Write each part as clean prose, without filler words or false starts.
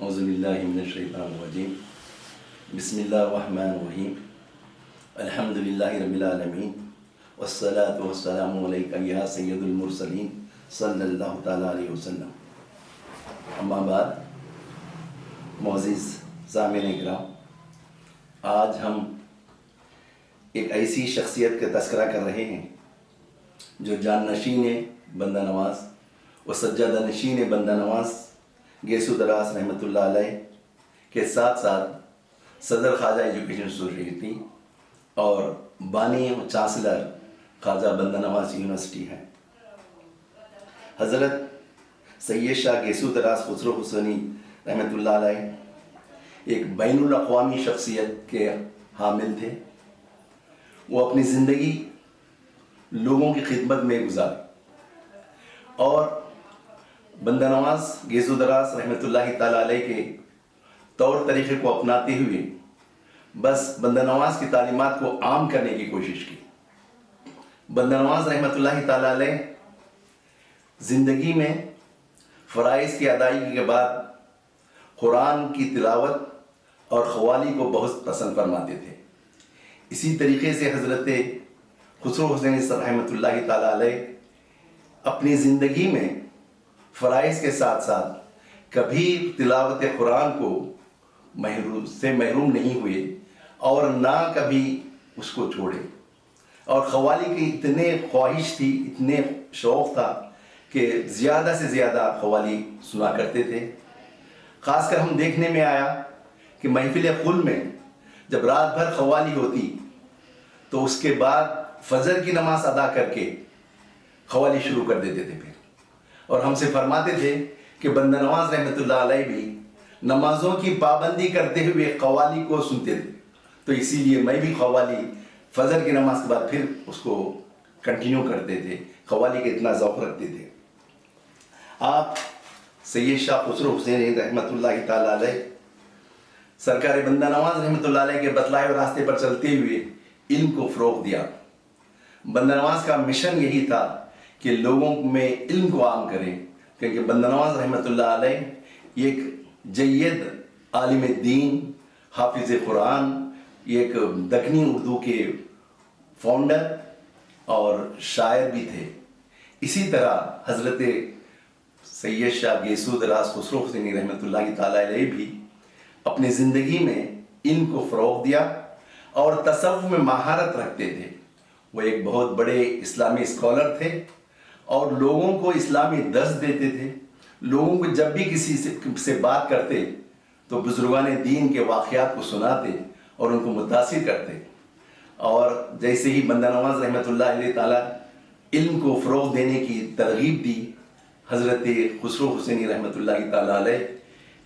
اعوذ باللہ من الشیطان الرجیم بسم اللہ الرحمن الرحیم الحمد للہ رب العالمین والصلاة والسلام علیکہ یا سید المرسلین صلی اللہ تعالیٰ علیہ وسلم. اما بعد، معزز سامعین اکرام، آج ہم ایک ایسی شخصیت کا تذکرہ کر رہے ہیں جو جان نشین بندہ نواز و سجادہ نشین بندہ نواز گیسو دراز رحمۃ اللہ علیہ کے ساتھ ساتھ صدر خواجہ ایجوکیشن سوسائٹی اور بانی و چانسلر خواجہ بندہ نواز یونیورسٹی ہیں. حضرت سید شاہ گیسو دراز خسرو حسینی رحمۃ اللہ علیہ ایک بین الاقوامی شخصیت کے حامل تھے. وہ اپنی زندگی لوگوں کی خدمت میں گزاری اور بندہ نواز گیسو دراز رحمۃ اللہ تعالیٰ علیہ کے طور طریقے کو اپناتے ہوئے بس بندہ نواز کی تعلیمات کو عام کرنے کی کوشش کی. بندہ نواز رحمۃ اللہ تعالیٰ علیہ زندگی میں فرائض کی ادائیگی کے بعد قرآن کی تلاوت اور قوالی کو بہت پسند فرماتے تھے. اسی طریقے سے حضرت خسرو حسینی رحمۃ اللہ تعالیٰ علیہ اپنی زندگی میں فرائض کے ساتھ ساتھ کبھی تلاوت قرآن کو محروم نہیں ہوئے اور نہ کبھی اس کو چھوڑے. اور قوالی کی اتنے خواہش تھی، اتنے شوق تھا کہ زیادہ سے زیادہ قوالی سنا کرتے تھے. خاص کر ہم دیکھنے میں آیا کہ محفل خل میں جب رات بھر قوالی ہوتی تو اس کے بعد فجر کی نماز ادا کر کے قوالی شروع کر دیتے تھے. اور ہم سے فرماتے تھے کہ بندہ نواز رحمۃ اللہ علیہ بھی نمازوں کی پابندی کرتے ہوئے قوالی کو سنتے تھے. تو اسی لیے میں بھی قوالی فجر کی نماز کے بعد پھر اس کو کنٹینیو کرتے تھے. قوالی کے اتنا ذوق رکھتے تھے. آپ سید شاہ خسرو حسینی رحمۃ اللہ تعالیٰ علیہ سرکار بندہ نواز رحمۃ اللہ علیہ کے بتلائے ہوئے راستے پر چلتے ہوئے علم کو فروغ دیا. بندہ نواز کا مشن یہی تھا کہ لوگوں میں علم کو عام کریں، کیونکہ بندہ نواز رحمۃ اللہ علیہ ایک جید عالم دین، حافظ قرآن، ایک دکنی اردو کے فاؤنڈر اور شاعر بھی تھے. اسی طرح حضرت سید شاہ گیسو دراز خسرو حسینی رحمۃ اللہ تعالیٰ علیہ بھی اپنی زندگی میں علم کو فروغ دیا اور تصوف میں مہارت رکھتے تھے. وہ ایک بہت بڑے اسلامی اسکالر تھے اور لوگوں کو اسلامی درس دیتے تھے. لوگوں کو جب بھی کسی سے بات کرتے تو بزرگان دین کے واقعات کو سناتے اور ان کو متاثر کرتے. اور جیسے ہی بندہ نواز رحمۃ اللہ علیہ تعالیٰ علم کو فروغ دینے کی ترغیب دی، حضرت خسرو حسینی رحمۃ اللہ تعالیٰ علیہ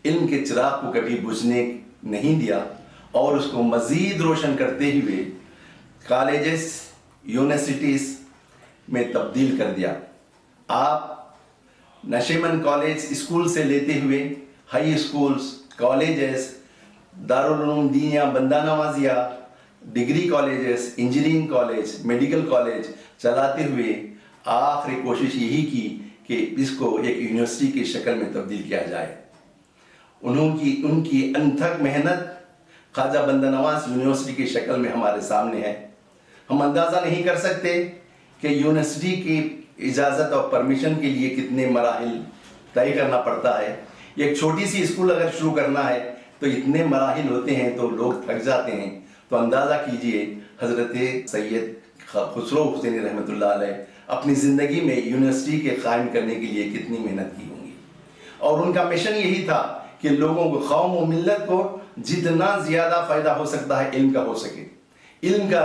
علم کے چراغ کو کبھی بجھنے نہیں دیا اور اس کو مزید روشن کرتے ہوئے کالجز، یونیورسٹیز میں تبدیل کر دیا. آپ نشیمن کالج اسکول سے لیتے ہوئے ہائی اسکولز، کالجز، دارالعلوم دینیا بندہ نوازیہ، degree colleges, engineering college, medical college چلاتے ہوئے آخری کوشش یہی کی کہ اس کو ایک یونیورسٹی کی شکل میں تبدیل کیا جائے. ان کی انتھک محنت خواجہ بندہ نواز یونیورسٹی کی شکل میں ہمارے سامنے ہے. ہم اندازہ نہیں کر سکتے کہ یونیورسٹی کی اجازت اور پرمیشن کے لیے کتنے مراحل طے کرنا پڑتا ہے. ایک چھوٹی سی اسکول اگر شروع کرنا ہے تو اتنے مراحل ہوتے ہیں تو لوگ تھک جاتے ہیں. تو اندازہ کیجئے حضرت سید خسرو حسینی رحمۃ اللہ علیہ اپنی زندگی میں یونیورسٹی کے قائم کرنے کے لیے کتنی محنت کی ہوں گی. اور ان کا مشن یہی تھا کہ لوگوں کو، قوم و ملت کو جتنا زیادہ فائدہ ہو سکتا ہے علم کا ہو سکے. علم کا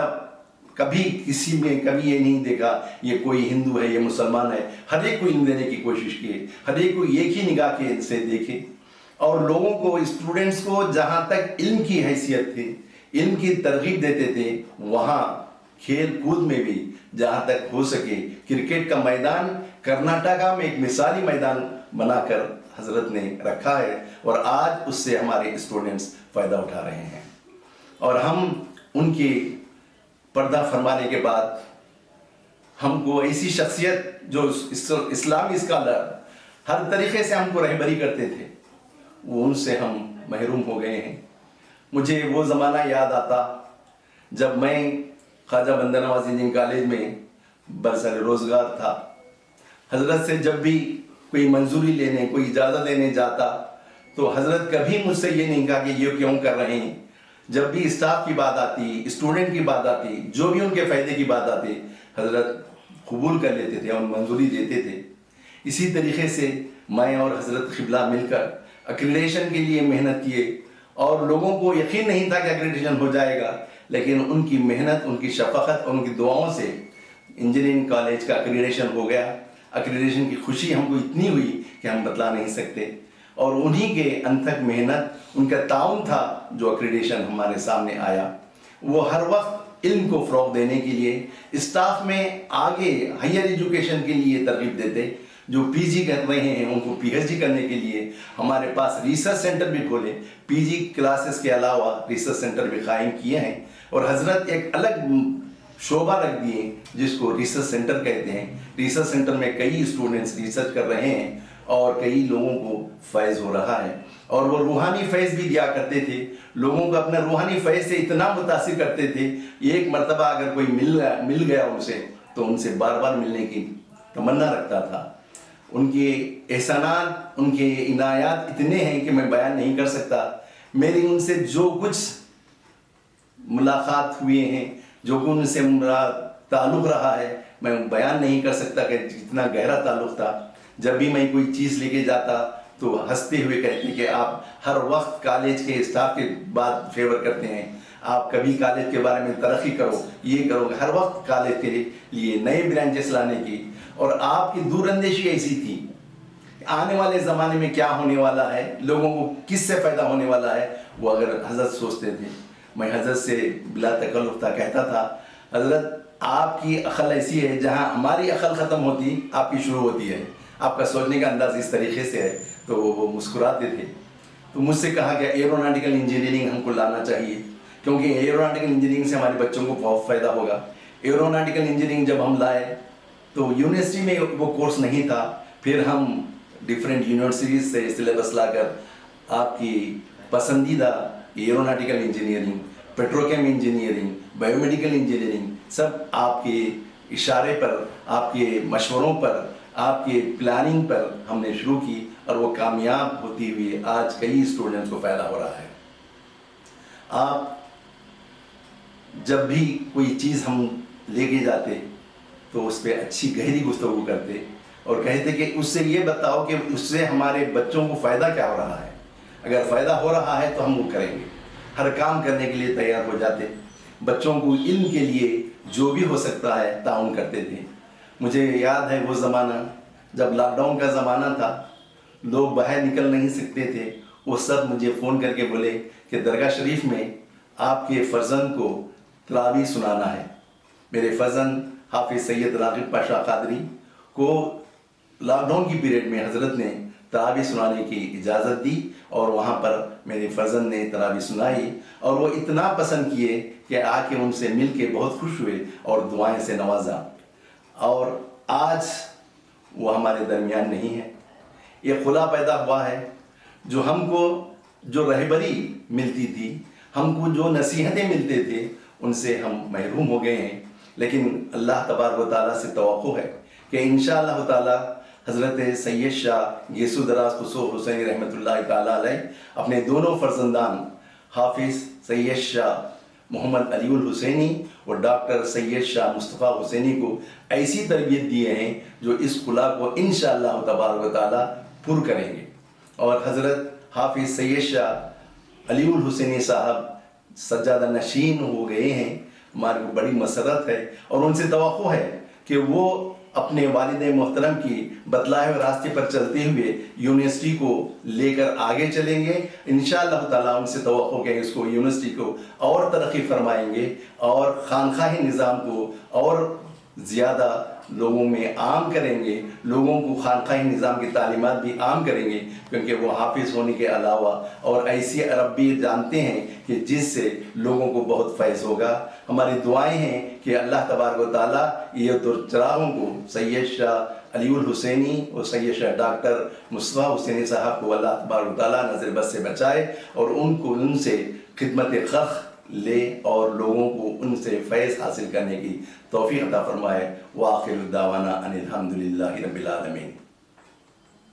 کبھی کسی میں کبھی یہ نہیں دیکھا یہ کوئی ہندو ہے، یہ مسلمان ہے. ہر ایک کو علم دینے کی کوشش کی، ہر ایک کو ایک ہی نگاہ کے سے دیکھے اور لوگوں کو، اسٹوڈنٹس کو جہاں تک علم کی حیثیت تھی، علم کی ترغیب دیتے تھے، وہاں کھیل کود میں بھی جہاں تک ہو سکے کرکٹ کا میدان کرناٹکا میں ایک مثالی میدان بنا کر حضرت نے رکھا ہے اور آج اس سے ہمارے اسٹوڈنٹس فائدہ اٹھا رہے ہیں. اور ہم ان کی پردہ فرمانے کے بعد ہم کو ایسی شخصیت جو اسلامی اسکالر ہر طریقے سے ہم کو رہبری کرتے تھے، वो उनसे हम महरूम हो गए हैं। मुझे वो ज़माना याद आता जब मैं ख्वाजा बंदा नवाज इंजीनियरिंग कॉलेज में बरसर रोज़गार था। हज़रत से जब भी कोई मंजूरी लेने, कोई इजाज़त लेने जाता तो हज़रत कभी मुझसे ये नहीं कहा कि ये क्यों कर रहे हैं। जब भी स्टाफ की बात आती, स्टूडेंट की बात आती, जो भी उनके फ़ायदे की बात आती, हज़रत कबूल कर लेते थे और मंजूरी देते थे। इसी तरीके से मैं और हज़रत क़िबला मिलकर एक्रेडिटेशन के लिए मेहनत किए और लोगों को यकीन नहीं था कि एक्रेडिटेशन हो जाएगा, लेकिन उनकी मेहनत, उनकी शफ़क़त और उनकी दुआओं से इंजीनियरिंग कॉलेज का एक्रेडिटेशन हो गया। एक्रेडिटेशन की खुशी हमको इतनी हुई कि हम बतला नहीं सकते, और उन्हीं के अनथक मेहनत, उनका ताउन था जो एक्रेडिटेशन हमारे सामने आया। वो हर वक्त इल्म को फ़रोग़ देने के लिए स्टाफ में आगे हायर एजुकेशन के लिए तरगीब देते। जो पीजी कर रहे हैं उनको पीएचडी करने के लिए हमारे पास रिसर्च सेंटर भी खोले, पीजी क्लासेस के अलावा रिसर्च सेंटर भी कायम किए हैं, और हज़रत एक अलग शोबा रख दिए जिसको रिसर्च सेंटर कहते हैं। रिसर्च सेंटर में कई स्टूडेंट्स रिसर्च कर रहे हैं और कई लोगों को फैज़ हो रहा है, और वो रूहानी फैज़ भी दिया करते थे। लोगों को अपने रूहानी फैज़ से इतना मुतासिर करते थे, एक मरतबा अगर कोई मिल गया उनसे तो उनसे बार बार मिलने की तमन्ना रखता था। उनके एहसानात, उनके इनायात इतने हैं कि मैं बयान नहीं कर सकता। मेरी उनसे जो कुछ मुलाकात हुए हैं, जो कुछ उनसे मेरा ताल्लुक़ रहा है, मैं बयान नहीं कर सकता कि कितना गहरा ताल्लुक़ था। जब भी मैं कोई चीज़ लेके जाता तो हंसते हुए कहते कि आप हर वक्त कॉलेज के स्टाफ के बात फेवर करते हैं, आप कभी कॉलेज के बारे में तरक्की करो, ये करो, हर वक्त कॉलेज के लिए नए ब्रांचेस लाने की। और आपकी दूरअंदेशी ऐसी थी, आने वाले ज़माने में क्या होने वाला है, लोगों को किससे फ़ायदा होने वाला है, वो अगर हज़रत सोचते थे। मैं हज़रत से बिला तकल्लुफ़ था कहता था, हज़रत आपकी अक़ल ऐसी है जहाँ हमारी अक़ल ख़त्म होती आपकी शुरू होती है, आपका सोचने का अंदाज़ इस तरीके से है। तो वो मुस्कुराते थे। तो मुझसे कहा कि एरोनॉटिकल इंजीनियरिंग हमको लाना चाहिए, क्योंकि एरोनॉटिकल इंजीनियरिंग से हमारे बच्चों को बहुत फ़ायदा होगा। एरोनॉटिकल इंजीनियरिंग जब हम लाए तो यूनिवर्सिटी में वो कोर्स नहीं था, फिर हम डिफरेंट यूनिवर्सिटीज़ से सिलेबस लाकर आपकी पसंदीदा aeronautical engineering, Petrochem engineering, biomedical engineering सब आपके इशारे पर, आपके मशवरों पर, आपके प्लानिंग पर हमने शुरू की, और वो कामयाब होती हुई आज कई स्टूडेंट्स को फ़ायदा हो रहा है। आप जब भी कोई चीज़ हम लेके जाते तो उस पर अच्छी गहरी गुफ्तगू करते और कहते कि उससे ये बताओ कि उससे हमारे बच्चों को फ़ायदा क्या हो रहा है। अगर फ़ायदा हो रहा है तो हम वो करेंगे, हर काम करने के लिए तैयार हो जाते। बच्चों को इल्म के लिए जो भी हो सकता है ताउन करते थे। मुझे याद है वो ज़माना जब लॉकडाउन का ज़माना था, लोग बाहर निकल नहीं सकते थे। वो सब मुझे फ़ोन करके बोले कि दरगाह शरीफ में आपके फ़र्जंद को तरावी सुनाना है। मेरे फ़र्जंद हाफिज़ सैयद राग़िब पाशा क़ादरी को लॉकडाउन की पीरियड में हज़रत ने तरावी सुनाने की इजाज़त दी, और वहाँ पर मेरे फ़र्जंद ने तरावी सुनाई, और वो इतना पसंद किए कि आके उनसे मिल के बहुत खुश हुए और दुआएं से नवाजा। और आज वो हमारे दरमियान नहीं है। ये खुला पैदा हुआ है। जो हमको जो रहबरी मिलती थी, हमको जो नसीहतें मिलते थे, उनसे हम महरूम हो गए हैं। लेकिन अल्लाह तबारक व तआला से तवक्को है कि इंशाअल्लाह ताला हज़रत सैयद शाह गेसू दराज खुसरो हुसैनी रहमतुल्लाह ताला अलैह अपने दोनों फ़र्जंदान हाफिज़ सैयद शाह मोहम्मद अलीउल हुसैनी और डॉक्टर सैयद शाह मुस्तफ़ा हुसैनी को ऐसी तरबियत दिए हैं जो इस खुला को इंशाअल्लाह तबारक व तआला पुर करेंगे। और हज़रत हाफिज़ सैयद शाह अलीउल हुसैनी साहब सज्जादा नशीन हो गए हैं। हमारे को बड़ी मसरत है और उनसे तवक्को है कि वो अपने वालिद मोहतरम की बतलाए हुए रास्ते पर चलते हुए यूनिवर्सिटी को लेकर आगे चलेंगे। इंशाअल्लाह ताला उनसे तवक्को है इसको यूनिवर्सिटी को और तरक्की फरमाएंगे और खानखाही निज़ाम को और ज़्यादा लोगों में आम करेंगे, लोगों को खानखाही निज़ाम की तालीमात भी आम करेंगे, क्योंकि वो हाफिज़ होने के अलावा और ऐसी अरबी जानते हैं कि जिससे लोगों को बहुत फैज़ होगा। हमारी दुआएं हैं कि अल्लाह तबारक व तआला ये दुरचरागों को, सैयद शाह علی الحسینی اور سید شاہ ڈاکٹر مصطفیٰ حسینی صاحب کو اللہ تبارک و تعالیٰ نظر بد سے بچائے اور ان سے خدمت خلق لے اور لوگوں کو ان سے فیض حاصل کرنے کی توفیق عطا فرمائے۔ وآخر دعوانا ان الحمد للہ رب العالمین۔